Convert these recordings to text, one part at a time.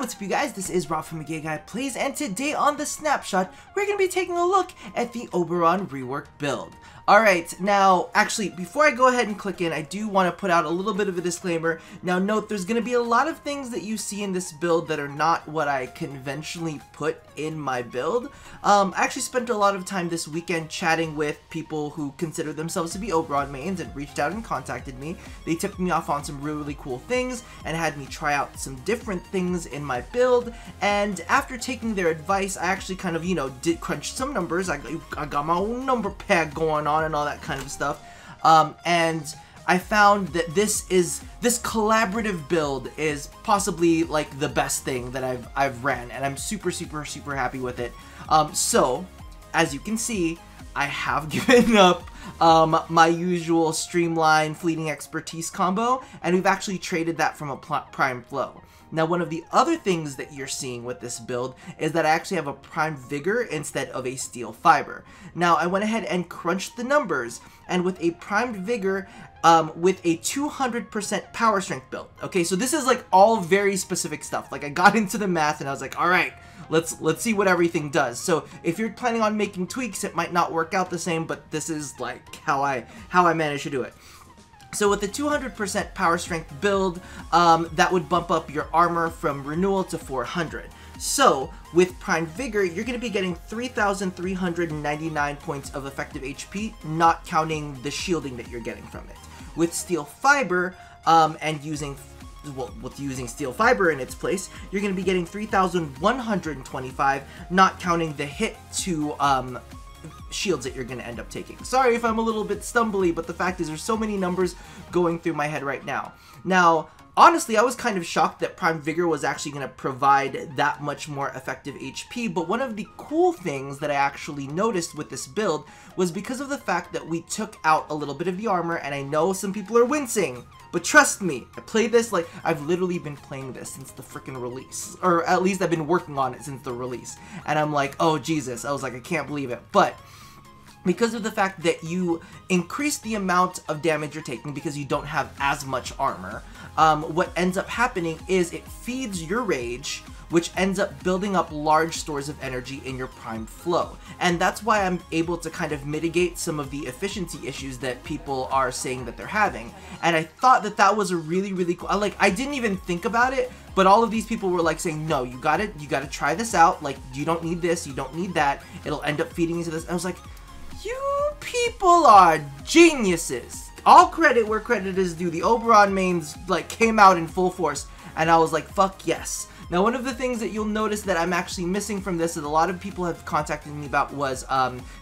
what's up you guys, this is Rob from Gay Guy Plays, and today on The Snapshot, we're going to be taking a look at the Oberon rework build. Alright, now, actually, before I go ahead and click in, I do want to put out a little bit of a disclaimer. Now note, there's going to be a lot of things that you see in this build that are not what I conventionally put in my build. I actually spent a lot of time this weekend chatting with people who consider themselves to be Oberon mains and reached out and contacted me. They tipped me off on some really cool things and had me try out some different things in my build, and after taking their advice, I actually kind of, did crunch some numbers. I got my own number pad going on and all that kind of stuff, and I found that this collaborative build is possibly like the best thing that I've ran, and I'm super happy with it. So as you can see, I have given up my usual streamline fleeting expertise combo, and we've actually traded that from a prime flow. Now, one of the other things that you're seeing with this build is that I actually have a prime vigor instead of a steel fiber. Now, I went ahead and crunched the numbers, and with a primed vigor, with a 200% power strength build. Okay, so this is like all very specific stuff. Like, I got into the math and I was like, all right, let's see what everything does. So if you're planning on making tweaks, it might not work out the same, but this is like how I managed to do it. So with the 200% power strength build, that would bump up your armor from Renewal to 400. So with Prime Vigor, you're going to be getting 3,399 points of effective HP, not counting the shielding that you're getting from it. With Steel Fiber, and using Steel Fiber in its place, you're going to be getting 3,125, not counting the hit to shields that you're going to end up taking. Sorry if I'm a little bit stumbly, but the fact is there's so many numbers going through my head right now. Now, honestly, I was kind of shocked that Prime Vigor was actually going to provide that much more effective HP, but one of the cool things that I actually noticed with this build was because of the fact that we took out a little bit of the armor, and I know some people are wincing, but trust me, I play this like I've literally been playing this since the freaking release, or at least I've been working on it since the release, and I'm like, oh Jesus, I was like, I can't believe it. But because of the fact that you increase the amount of damage you're taking because you don't have as much armor, what ends up happening is it feeds your rage, which ends up building up large stores of energy in your prime flow. And that's why I'm able to kind of mitigate some of the efficiency issues that people are saying that they're having. And I thought that that was a really cool, I didn't even think about it, but all of these people were like saying, no, you gotta try this out, like, you don't need this, you don't need that, it'll end up feeding into this. And I was like, you people are geniuses. All credit where credit is due. The Oberon mains like came out in full force, and I was like, fuck yes. Now, one of the things that you'll notice that I'm actually missing from this that a lot of people have contacted me about was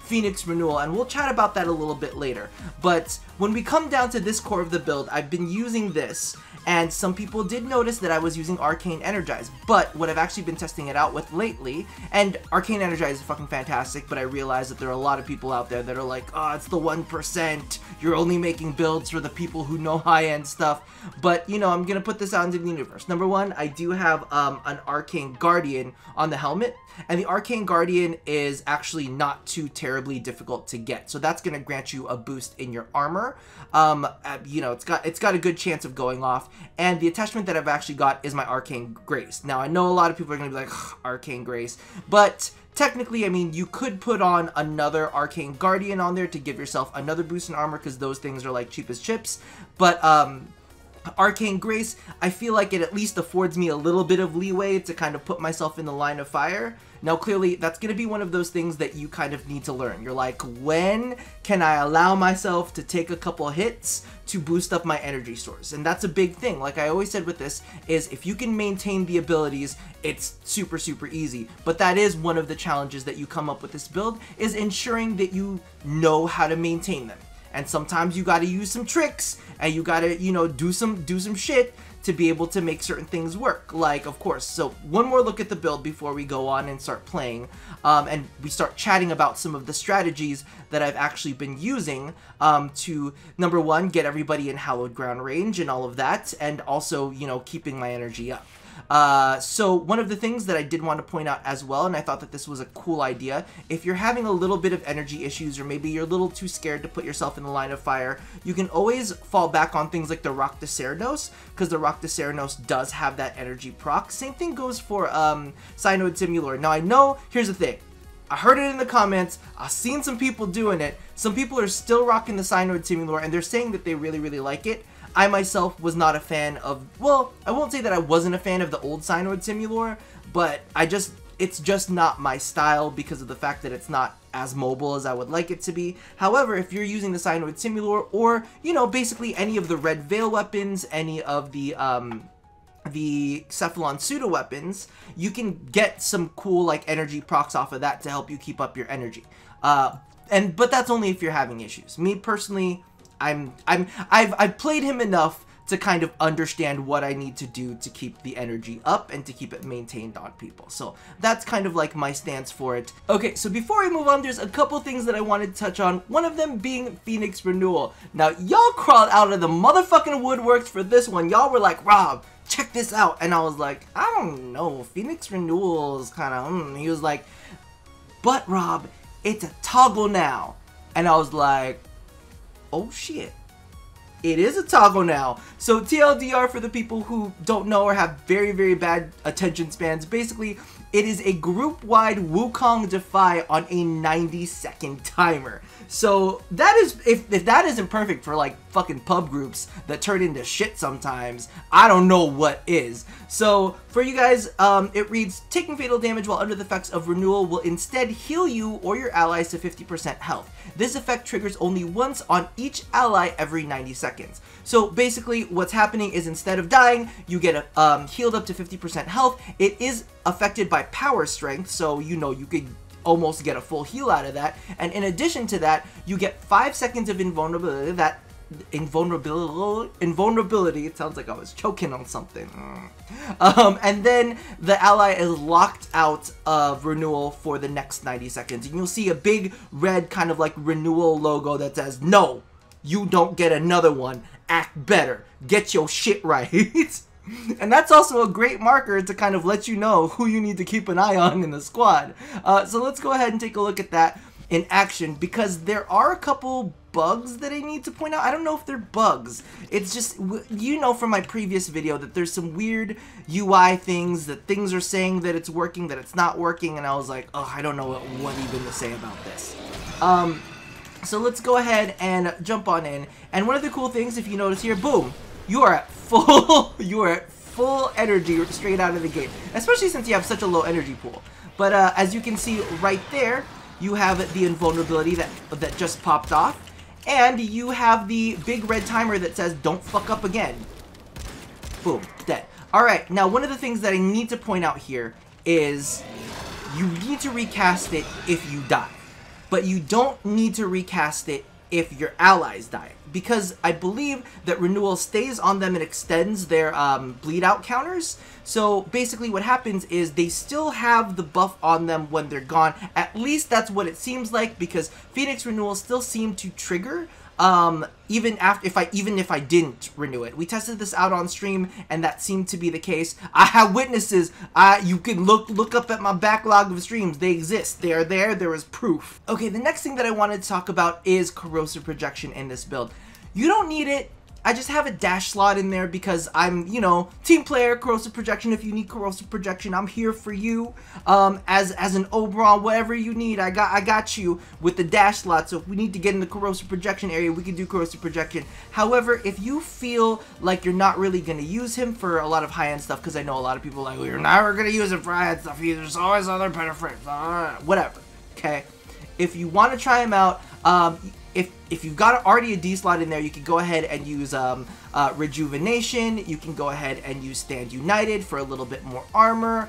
Phoenix Renewal, and we'll chat about that a little bit later. But when we come down to this core of the build, I've been using this, and some people did notice that I was using Arcane Energize, but what I've actually been testing it out with lately, and Arcane Energize is fucking fantastic, but I realize that there are a lot of people out there that are like, oh, it's the 1%, you're only making builds for the people who know high-end stuff. But, I'm gonna put this out into the universe. Number one, I do have an Arcane Guardian on the helmet, and the Arcane Guardian is actually not too terribly difficult to get, so that's gonna grant you a boost in your armor. It's got a good chance of going off, and the attachment that I've actually got is my Arcane Grace. Now, I know a lot of people are gonna be like, Arcane Grace, but technically, I mean, you could put on another Arcane Guardian on there to give yourself another boost in armor, because those things are like cheap as chips, but Arcane Grace, I feel like it at least affords me a little bit of leeway to kind of put myself in the line of fire. Now, clearly, that's going to be one of those things that you kind of need to learn. You're like, when can I allow myself to take a couple hits to boost up my energy stores? And that's a big thing. Like I always said with this, is if you can maintain the abilities, it's super easy. But that is one of the challenges that you come up with this build, is ensuring that you know how to maintain them. And sometimes you gotta use some tricks, and you gotta, do some shit to be able to make certain things work. Like, of course, so one more look at the build before we go on and start playing, and we start chatting about some of the strategies that I've actually been using to, number one, get everybody in hallowed ground range and all of that, and also, keeping my energy up. So one of the things that I did want to point out as well, and I thought that this was a cool idea, if you're having a little bit of energy issues, or maybe you're a little too scared to put yourself in the line of fire, you can always fall back on things like the Rock de Ceranos, because the Rock de Ceranos does have that energy proc. Same thing goes for Cyanoid Simulor. Now I know, here's the thing, I heard it in the comments, I've seen some people doing it, some people are still rocking the Cyanoid Simulor, and they're saying that they really, really like it. I myself was not a fan of, well, I won't say that I wasn't a fan of the old Cyanoid Simulor, but it's just not my style because of the fact that it's not as mobile as I would like it to be. However, if you're using the Cyanoid Simulor, or, you know, basically any of the Red Veil weapons, any of the Cephalon pseudo weapons, you can get some cool like energy procs off of that to help you keep up your energy. But that's only if you're having issues. Me personally, I've played him enough to kind of understand what I need to do to keep the energy up and to keep it maintained on people. So that's kind of like my stance for it. Okay, so before I move on, there's a couple things that I wanted to touch on, one of them being Phoenix Renewal. Now, y'all crawled out of the motherfucking woodworks for this one. Y'all were like, Rob, check this out. And I was like, I don't know, Phoenix Renewal is kind of, He was like, but Rob, it's a toggle now. And I was like, oh shit. It is a toggle now. So TLDR for the people who don't know or have very, very bad attention spans, basically it is a group-wide Wukong Defy on a 90-second timer. So that is, if that isn't perfect for like fucking pub groups that turn into shit sometimes, I don't know what is. So for you guys, it reads, taking fatal damage while under the effects of Renewal will instead heal you or your allies to 50% health. This effect triggers only once on each ally every 90 seconds. So basically what's happening is instead of dying, you get healed up to 50% health. It is affected by power strength, so you know you could almost get a full heal out of that. And in addition to that, you get 5 seconds of invulnerability. That invulnerability, it sounds like I was choking on something. And then the ally is locked out of Renewal for the next 90 seconds. And you'll see a big red kind of like Renewal logo that says, no, you don't get another one. Act better. Get your shit right. And that's also a great marker to kind of let you know who you need to keep an eye on in the squad. So let's go ahead and take a look at that in action, because there are a couple bugs that I need to point out. I don't know if they're bugs. It's just, you know from my previous video that there's some weird UI things, that things are saying that it's working, that it's not working, and I was like, oh, I don't know what even to say about this. So let's go ahead and jump on in. And one of the cool things, if you notice here, boom, you are at full energy straight out of the gate, especially since you have such a low energy pool. But as you can see right there, you have the invulnerability that just popped off, and you have the big red timer that says don't fuck up again. Boom, dead. Alright, now one of the things that I need to point out here is you need to recast it if you die, but you don't need to recast it if your allies die, because I believe that Renewal stays on them and extends their bleed out counters. So basically what happens is they still have the buff on them when they're gone. At least that's what it seems like, because Phoenix Renewal still seemed to trigger even if I didn't renew it. We tested this out on stream, and that seemed to be the case. I have witnesses. You can look up at my backlog of streams. They exist. They are there. There is proof. Okay, the next thing that I wanted to talk about is corrosive projection in this build. You don't need it. I just have a dash slot in there because I'm, you know, team player, corrosive projection. If you need corrosive projection, I'm here for you. As an Oberon, whatever you need, I got you with the dash slot. So if we need to get in the corrosive projection area, we can do corrosive projection. However, if you feel like you're not really going to use him for a lot of high-end stuff, because I know a lot of people are like, well, you're never going to use him for high-end stuff. There's always other better frames. Whatever. Okay. If you want to try him out, if you've got already a D slot in there, you can go ahead and use Rejuvenation. You can go ahead and use Stand United for a little bit more armor.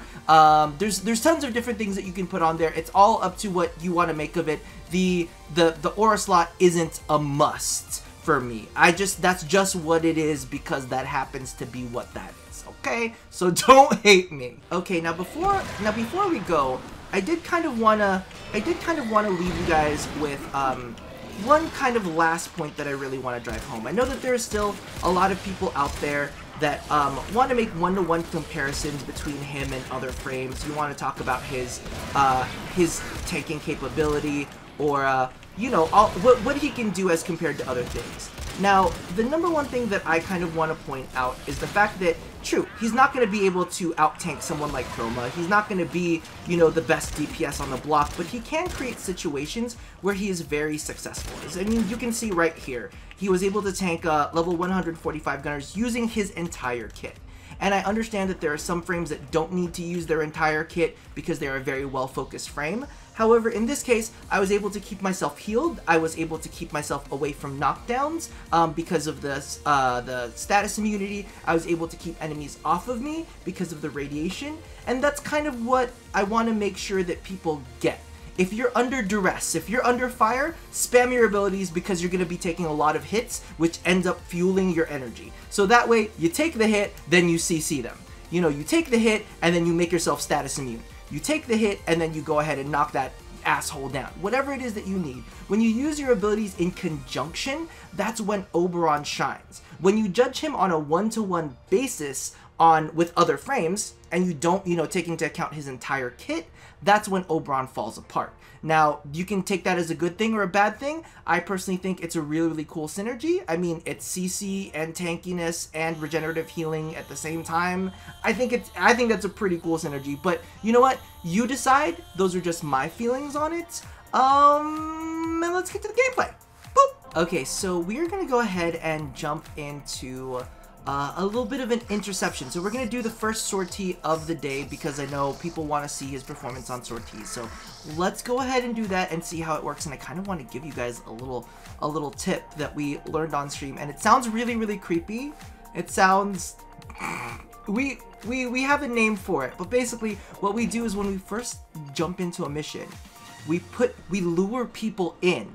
There's tons of different things that you can put on there. It's all up to what you want to make of it. The aura slot isn't a must for me. That's just what it is, because that happens to be what that is. Okay, so don't hate me. Okay, now before we go, I did kind of wanna leave you guys with one kind of last point that I really want to drive home. I know that there's still a lot of people out there that want to make one-to-one comparisons between him and other frames. You want to talk about his tanking capability, or you know, what he can do as compared to other things. Now, the number one thing that I kind of want to point out is the fact that, true, he's not going to be able to out-tank someone like Forma. He's not going to be, you know, the best DPS on the block, but he can create situations where he is very successful. I mean, you can see right here, he was able to tank level 145 gunners using his entire kit. And I understand that there are some frames that don't need to use their entire kit because they're a very well-focused frame. However, in this case, I was able to keep myself healed. I was able to keep myself away from knockdowns because of the status immunity. I was able to keep enemies off of me because of the radiation. And that's kind of what I want to make sure that people get. If you're under duress, if you're under fire, spam your abilities because you're going to be taking a lot of hits, which ends up fueling your energy. So that way, you take the hit, then you CC them. You know, you take the hit, and then you make yourself status immune. You take the hit, and then you go ahead and knock that asshole down. Whatever it is that you need. When you use your abilities in conjunction, that's when Oberon shines. When you judge him on a one-to-one basis with other frames, and you don't, you know, take into account his entire kit, that's when Oberon falls apart. Now, you can take that as a good thing or a bad thing. I personally think it's a really, really cool synergy. I mean, it's CC and tankiness and regenerative healing at the same time. I think that's a pretty cool synergy. But you know what? You decide. Those are just my feelings on it. And let's get to the gameplay. Boop. Okay, so we're gonna go ahead and jump into a little bit of an interception. So we're going to do the first sortie of the day because I know people want to see his performance on sorties. So let's go ahead and do that and see how it works. And I kind of want to give you guys a little tip that we learned on stream. And it sounds really, really creepy. It sounds... We have a name for it. But basically, what we do is when we first jump into a mission, we lure people in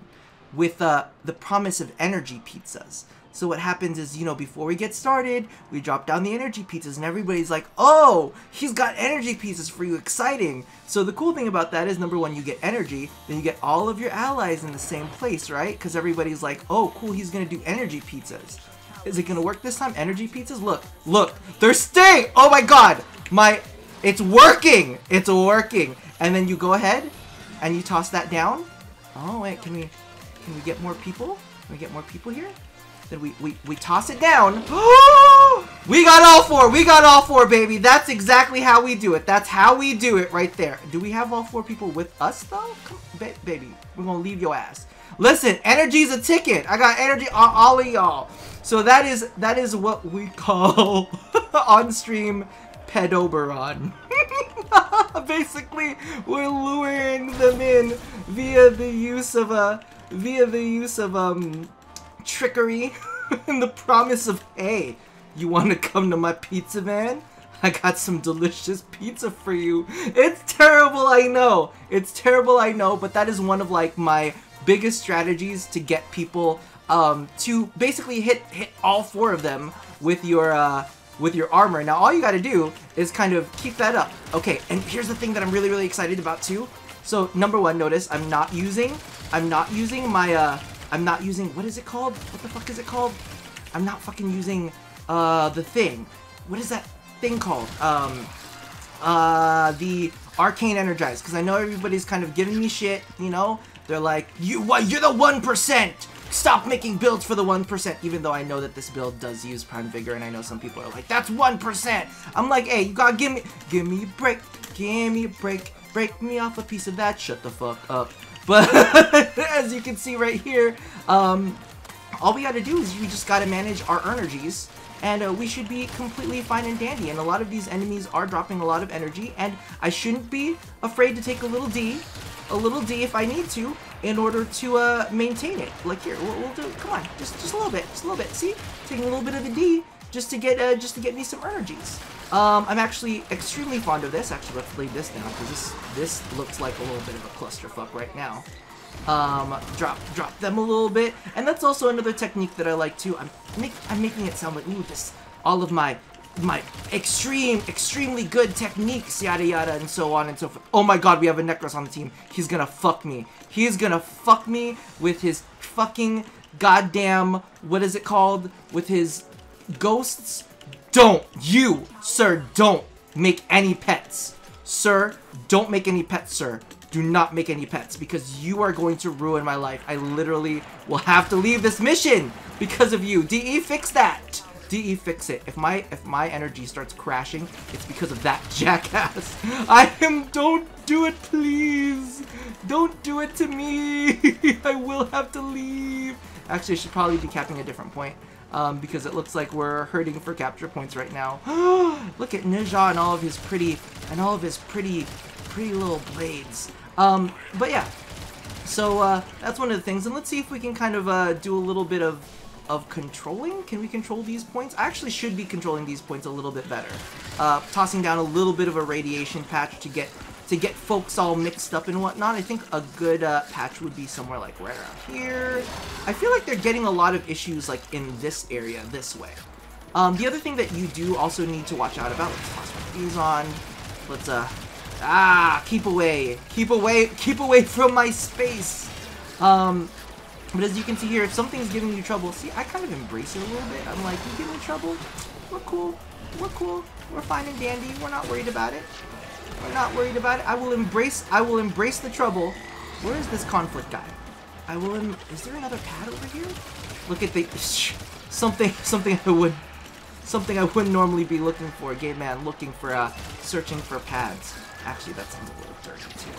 with the promise of energy pizzas. So what happens is, you know, before we get started, we drop down the energy pizzas and everybody's like, oh, he's got energy pizzas for you, exciting. So the cool thing about that is, number one, you get energy, then you get all of your allies in the same place, right? Because everybody's like, oh, cool, he's going to do energy pizzas. Is it going to work this time? Energy pizzas? Look, they're staying. Oh my God, it's working. It's working. And then you go ahead and you toss that down. Oh, wait, can we get more people? Can we get more people here? Then we toss it down. We got all four. We got all four, baby. That's exactly how we do it. That's how we do it right there. Do we have all four people with us, though? Come, baby, we're going to leave your ass. Listen, energy's a ticket. I got energy on all of y'all. So that is what we call on-stream Pet Oberon. Basically, we're luring them in via the use of trickery and the promise of, hey, you want to come to my pizza van? I got some delicious pizza for you. It's terrible, I know. It's terrible, I know, but that is one of like my biggest strategies to get people to basically hit all four of them with your armor. Now all you got to do is kind of keep that up. Okay, and here's the thing that I'm really, really excited about too. So number one, notice I'm not using my what is it called? What the fuck is it called? I'm not fucking using the thing. What is that thing called? The Arcane Energize, because I know everybody's kind of giving me shit, you know? They're like, you're the 1%! Stop making builds for the 1%, even though I know that this build does use Prime Vigor, and I know some people are like, that's 1%! I'm like, hey, you gotta give me a break, give me a break, break me off a piece of that, shut the fuck up. But as you can see right here, all we gotta do is we just gotta manage our energies, and we should be completely fine and dandy. And a lot of these enemies are dropping a lot of energy, and I shouldn't be afraid to take a little D if I need to, in order to maintain it. Like here, we'll do. Come on, just a little bit, See, taking a little bit of the D just to get me some energies. I'm actually extremely fond of this. Actually, let's leave this down because this looks like a little bit of a clusterfuck right now. Drop them a little bit, and that's also another technique that I like too. I'm making it sound like, ooh, all of my extremely good techniques, yada yada, and so on and so forth. Oh my God, we have a Necros on the team. He's gonna fuck me. He's gonna fuck me with his fucking goddamn, what is it called? With his ghosts don't, you, sir, don't make any pets. Sir, don't make any pets, sir. Do not make any pets, because you are going to ruin my life. I literally will have to leave this mission because of you. DE, fix that. DE, fix it. If my energy starts crashing, it's because of that jackass. Don't do it, please. Don't do it to me. I will have to leave. Actually, I should probably be capping a different point. Because it looks like we're hurting for capture points right now. Look at Ninja and all of his pretty little blades. But yeah, so that's one of the things, and let's see if we can kind of do a little bit of controlling. Can we control these points? I actually should be controlling these points a little bit better. Tossing down a little bit of a radiation patch to get folks all mixed up and whatnot. I think a good patch would be somewhere like right around here. I feel like they're getting a lot of issues like in this area this way. The other thing that you do also need to watch out about, let's toss one of these on. Let's keep away from my space. But as you can see here, if something's giving you trouble, see, I kind of embrace it a little bit. I'm like, you give me trouble, we're cool, we're fine and dandy, we're not worried about it. We're not worried about it. I will embrace the trouble. Where is this conflict guy? Is there another pad over here? Look at the something I wouldn't normally be looking for. Game man looking for searching for pads. Actually, that sounds a little dirty too.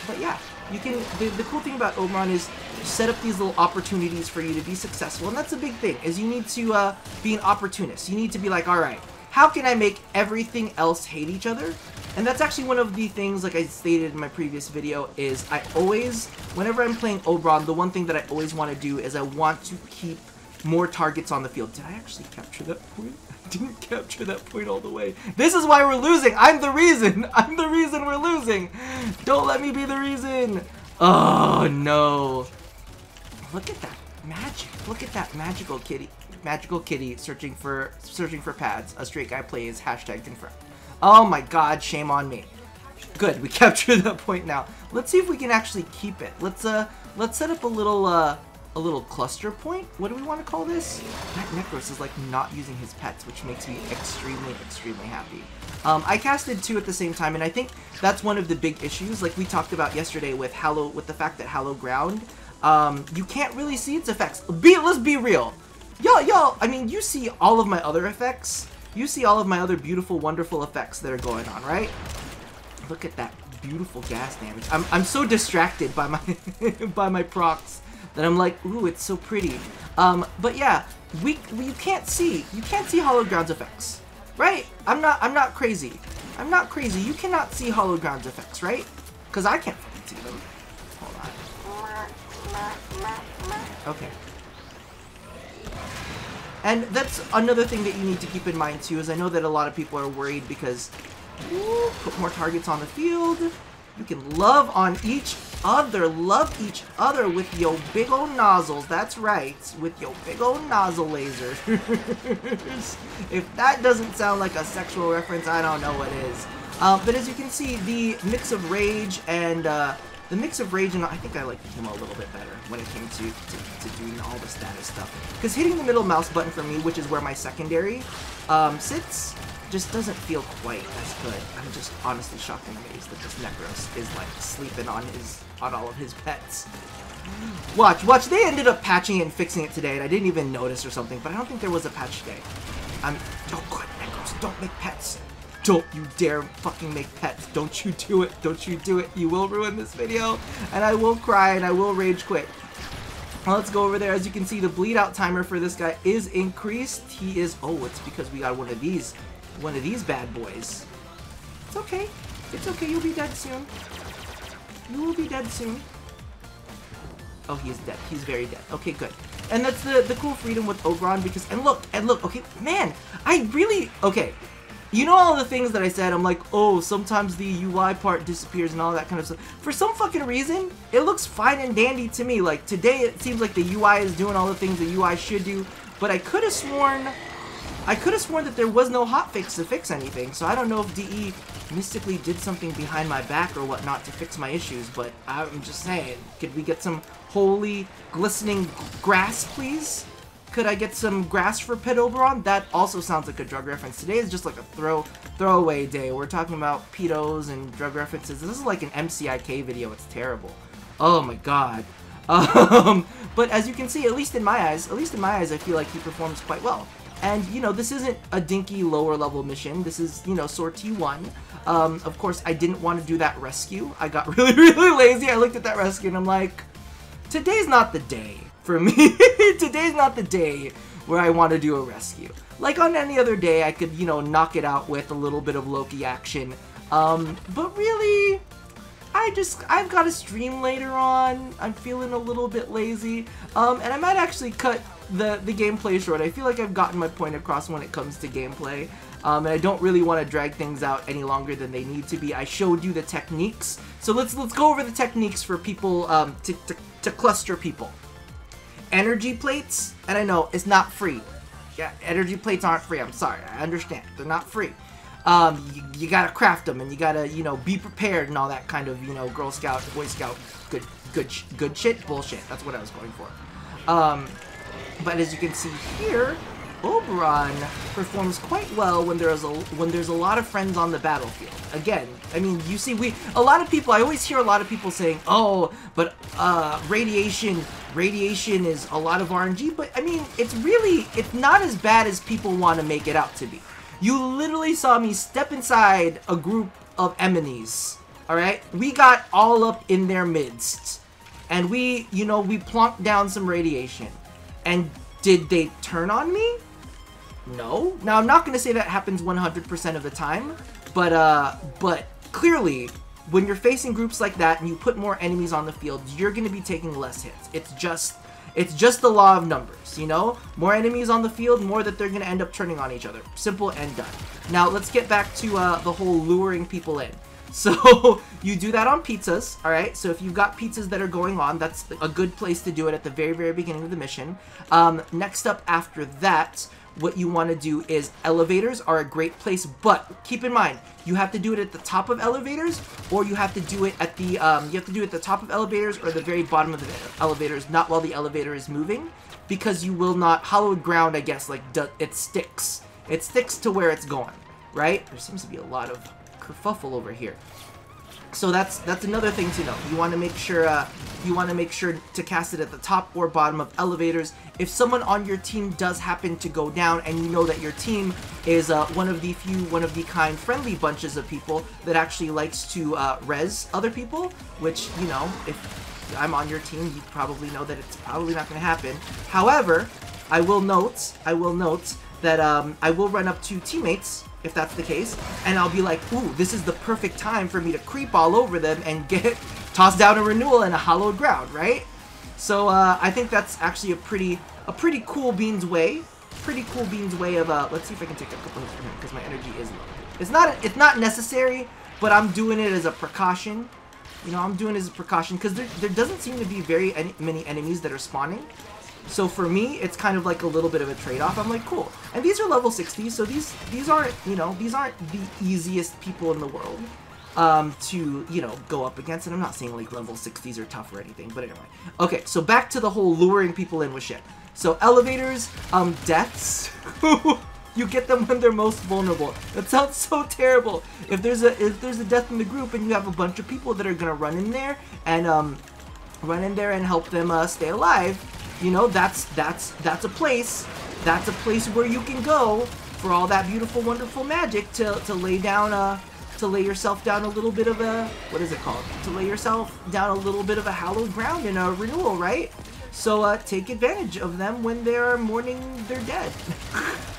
But yeah, you can. The cool thing about Oberon is you set up these little opportunities for you to be successful, and that's a big thing. Is you need to be an opportunist. You need to be like, all right, how can I make everything else hate each other? And that's actually one of the things, like I stated in my previous video, is I always, whenever I'm playing Oberon, the one thing that I always want to do is I want to keep more targets on the field. Did I actually capture that point? I didn't capture that point all the way. This is why we're losing. I'm the reason. I'm the reason we're losing. Don't let me be the reason. Oh, no. Look at that magic. Look at that magical kitty. Magical kitty searching for pads. A straight guy plays #confirm. Oh my god, shame on me. Good, we captured that point now. Let's see if we can actually keep it. Let's set up a little cluster point. What do we want to call this? That Necros is like not using his pets, which makes me extremely happy. I casted 2 at the same time, and I think that's one of the big issues, like we talked about yesterday with the fact that Halo Ground, you can't really see its effects. Let's be real. Y'all, I mean, you see all of my other effects. You see all of my other beautiful, wonderful effects that are going on, right? Look at that beautiful gas damage. I'm so distracted by my by my procs that I'm like, ooh, it's so pretty. But yeah, you can't see Holo Ground's effects, right? I'm not crazy. I'm not crazy. You cannot see Holo Ground's effects, right? Because I can't fucking see them. Hold on. Okay. And that's another thing that you need to keep in mind too, is I know that a lot of people are worried because put more targets on the field. You can love each other with your big old nozzles. That's right, with your big old nozzle lasers. If that doesn't sound like a sexual reference, I don't know what is. But as you can see, the mix of rage and I think I liked him a little bit better when it came to doing all the status stuff. Because hitting the middle mouse button for me, which is where my secondary sits, just doesn't feel quite as good. I'm just honestly shocked and amazed that this Necros is like sleeping on all of his pets. Watch, they ended up patching it and fixing it today, and I didn't even notice or something, but I don't think there was a patch today. Oh god, Necros, don't make pets. Don't you dare fucking make pets. Don't you do it. Don't you do it. You will ruin this video. And I will cry and I will rage quit. Well, let's go over there. As you can see, the bleed out timer for this guy is increased. He is, it's because we got one of these bad boys. It's okay. It's okay. You'll be dead soon. You will be dead soon. Oh, he is dead. He's very dead. Okay, good. And that's the cool freedom with Oberon because, and look, okay, man, okay. You know all the things that I said, I'm like, oh, sometimes the UI part disappears and all that kind of stuff. For some fucking reason, it looks fine and dandy to me. Like, today it seems like the UI is doing all the things the UI should do, but I could have sworn that there was no hotfix to fix anything, so I don't know if DE mystically did something behind my back or whatnot to fix my issues, but I'm just saying, could we get some holy, glistening grass, please? Could I get some grass for Pet Oberon? That also sounds like a drug reference. Today is just like a throwaway day. We're talking about pedos and drug references. This is like an MCIK video. It's terrible. Oh my god. But as you can see, at least in my eyes, I feel like he performs quite well. And, you know, this isn't a dinky lower level mission. This is, you know, sortie 1. Of course, I didn't want to do that rescue. I got really, really lazy. I looked at that rescue and I'm like, today's not the day for me. Today's not the day where I want to do a rescue. Like on any other day, I could, you know, knock it out with a little bit of Loki action. But really, I've got a stream later on. I'm feeling a little bit lazy. And I might actually cut the gameplay short. I feel like I've gotten my point across when it comes to gameplay. And I don't really want to drag things out any longer than they need to be. I showed you the techniques. So let's go over the techniques for people, to cluster people. Energy plates, and I know it's not free. Yeah, energy plates aren't free. I'm sorry. I understand. They're not free. You gotta craft them, and you gotta, you know, be prepared and all that kind of, you know, Girl Scout, Boy Scout, good shit, bullshit. That's what I was going for. But as you can see here, Oberon performs quite well when there's a lot of friends on the battlefield. Again, I mean, you see, I always hear a lot of people saying, oh, but radiation is a lot of RNG, but I mean, it's not as bad as people want to make it out to be. You literally saw me step inside a group of enemies, alright? We got all up in their midst, and we plonked down some radiation. And did they turn on me? No. Now, I'm not going to say that happens 100% of the time, but clearly, when you're facing groups like that and you put more enemies on the field, you're going to be taking less hits. It's just the law of numbers, you know? More enemies on the field, more that they're going to end up turning on each other. Simple and done. Now, let's get back to the whole luring people in. So, you do that on pizzas, alright? So, if you've got pizzas that are going on, that's a good place to do it at the very, very beginning of the mission. Next up after that, what you want to do is elevators are a great place, but keep in mind, you have to do it at the top of elevators, or you have to do it at the, top of elevators or the very bottom of the elevators, not while the elevator is moving, because you will not, hallowed ground, I guess, like, it sticks. It sticks to where it's going, right? There seems to be a lot of kerfuffle over here. So that's another thing to know. You want to make sure to cast it at the top or bottom of elevators. If someone on your team does happen to go down, and you know that your team is one of the few, one of the kind, friendly bunches of people that actually likes to res other people, which, you know, if I'm on your team, you probably know that it's probably not going to happen. However, I will note that I will run up to teammates, if that's the case, and I'll be like, ooh, this is the perfect time for me to creep all over them and toss down a renewal and a hallowed ground, right? So I think that's actually a pretty cool beans way. Pretty cool beans way of let's see if I can take a couple hits from him because my energy is low. It's not necessary, but I'm doing it as a precaution. You know, I'm doing it as a precaution because there doesn't seem to be many enemies that are spawning. So for me, it's kind of like a little bit of a trade-off. I'm like, cool. And these are level 60, so these aren't, you know, these aren't the easiest people in the world to, you know, go up against. And I'm not saying like level 60s are tough or anything, but anyway. Okay, so back to the whole luring people in with shit. So elevators, deaths. You get them when they're most vulnerable. That sounds so terrible. If there's a death in the group and you have a bunch of people that are gonna run in there and help them stay alive, you know, that's a place where you can go for all that beautiful, wonderful magic to lay yourself down a little bit of a, what is it called? To lay yourself down a little bit of a hallowed ground in a renewal, right? So take advantage of them when they're mourning their dead.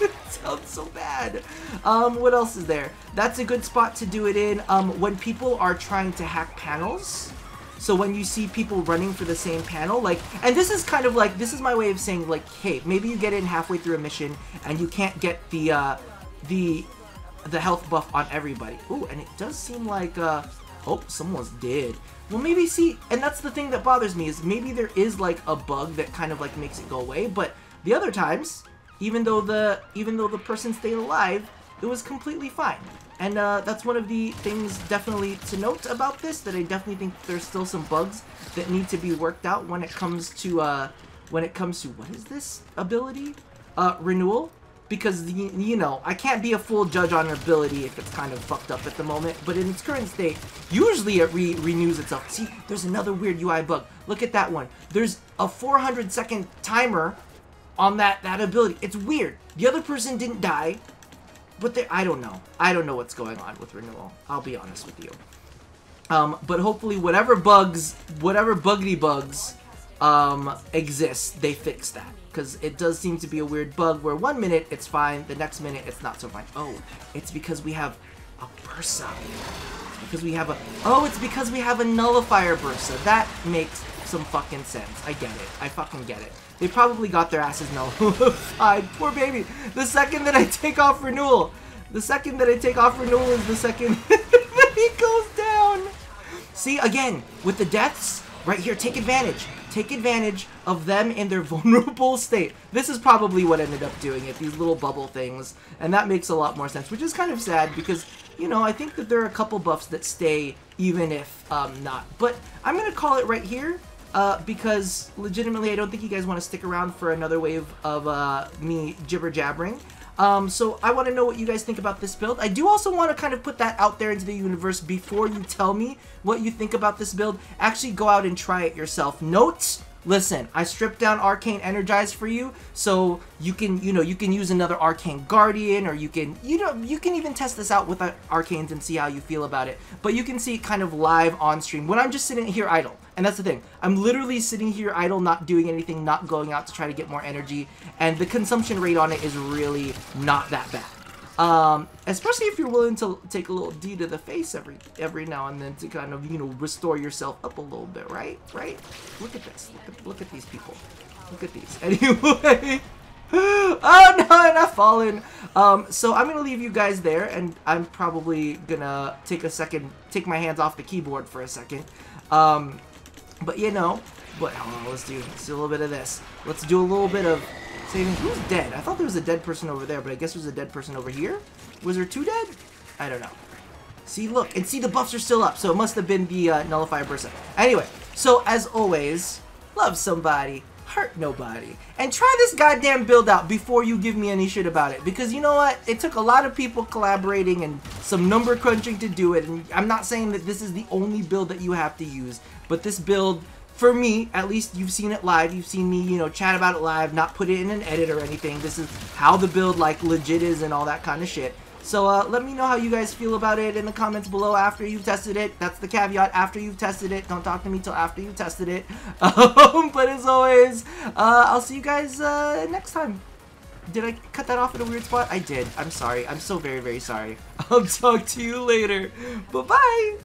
It sounds so bad. What else is there? That's a good spot to do it in when people are trying to hack panels. So when you see people running for the same panel, like, and this is kind of like, this is my way of saying, like, hey, maybe you get in halfway through a mission and you can't get the health buff on everybody. Ooh, and it does seem like, oh, someone's dead. Well, maybe, see, and that's the thing that bothers me, is maybe there is, like, a bug that kind of, like, makes it go away, but the other times, even though the person stayed alive, it was completely fine. And that's one of the things definitely to note about this, that I definitely think there's still some bugs that need to be worked out when it comes to when it comes to, what is this ability? Renewal. Because, you know, I can't be a full judge on an ability if it's kind of fucked up at the moment. But in its current state, usually it renews itself. See, there's another weird UI bug. Look at that one. There's a 400-second timer on that ability. It's weird. The other person didn't die. But I don't know. I don't know what's going on with Renewal. I'll be honest with you. But hopefully whatever buggity bugs exist, they fix that. Because it does seem to be a weird bug where 1 minute it's fine, the next minute it's not so fine. Oh, it's because we have a Bursa. It's because we have a nullifier Bursa. That makes some fucking sense. I get it. I fucking get it. They probably got their asses nullified. Poor baby. The second that I take off Renewal. The second that I take off Renewal is the second that he goes down. See, again, with the deaths, right here, take advantage. Take advantage of them in their vulnerable state. This is probably what ended up doing it, these little bubble things. And that makes a lot more sense, which is kind of sad because, you know, I think that there are a couple buffs that stay even if not. But I'm going to call it right here because legitimately I don't think you guys want to stick around for another wave of me jibber-jabbering. So I want to know what you guys think about this build. I do also want to kind of put that out there into the universe before you tell me what you think about this build. Actually go out and try it yourself. Notes, listen, I stripped down Arcane Energize for you, so you can, you can use another Arcane Guardian, or you can even test this out with Arcanes and see how you feel about it. But you can see it kind of live on stream when I'm just sitting here idle. And that's the thing. I'm literally sitting here idle, not doing anything, not going out to try to get more energy. And the consumption rate on it is really not that bad. Especially if you're willing to take a little D to the face every now and then to kind of, restore yourself up a little bit, right? Right? Look at this. Look at these people. Look at these. Anyway. Oh no, and I've fallen. So I'm gonna leave you guys there, and I'm probably gonna take my hands off the keyboard for a second. But hold on, let's do a little bit of this. Let's do a little bit of saving. Who's dead? I thought there was a dead person over there, but I guess there's a dead person over here. Was there two dead? I don't know. See, look, and see the buffs are still up, so it must have been the nullifier Bursa. Anyway, so as always, love somebody, hurt nobody, and try this goddamn build out before you give me any shit about it, because you know what, it took a lot of people collaborating and some number crunching to do it, and I'm not saying that this is the only build that you have to use, but this build, for me, at least you've seen it live, you've seen me, chat about it live, not put it in an edit or anything. This is how the build, like, legit is and all that kind of shit. So, let me know how you guys feel about it in the comments below after you've tested it. That's the caveat, after you've tested it. Don't talk to me till after you've tested it. But as always, I'll see you guys, next time. Did I cut that off at a weird spot? I did. I'm sorry. I'm so very, very sorry. I'll talk to you later. Bye-bye!